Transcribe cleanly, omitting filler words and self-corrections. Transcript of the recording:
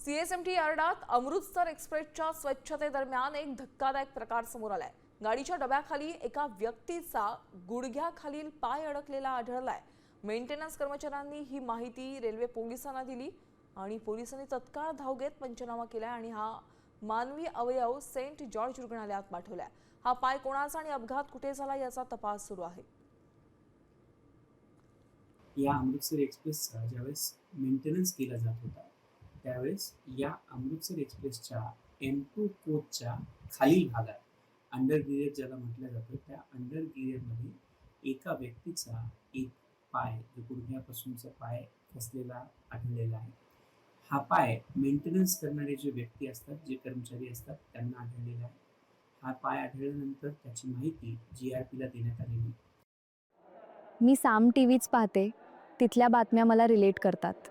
CSMT यार्डात अमृतसर एक्सप्रेसच्या स्वच्छतेदरम्यान एक धक्कादायक प्रकार समोर आलाय। गाडीच्या डब्याखाली एका व्यक्तीचा गुडघ्याखालील पाय अडकलेला आढळलाय। मेंटेनन्स कर्मचाऱ्यांनी ही माहिती रेल्वे पोलिसांना दिली आणि पोलिसांनी तत्काळ धाव घेत पंचनामा केला आणि हा मानवी अवयव सेंट जॉर्ज रुग्णालयात पाठवलाय। हा पाय कोणाचा आणि अपघात कुठे झाला याचा तपास सुरू आहे। या अमृतसर एक्सप्रेसचा ज्यावेळेस मेंटेनन्स केला जात होता त्यावेळेस या अमृतसर एक्सप्रेसच्या M2 कोचच्या खालील भागात अंडर गियर ज्याला म्हटलं जातं त्या अंडर गियरमध्ये एका व्यक्तीचा एक पाय जो गुडघ्यापासूनचा पाय फसलेला आढळलेला आहे। हा पाय मेंटेनन्स करणारे जे व्यक्ती असतात जे कर्मचारी असतात त्यांना आढळलेला आहे। हा पाय आढळल्यानंतर त्याची माहिती GRPला देण्यात आलेली। मी साम टीव्हीच पाहते, तिथल्या बातम्या मला रिलेट करतात।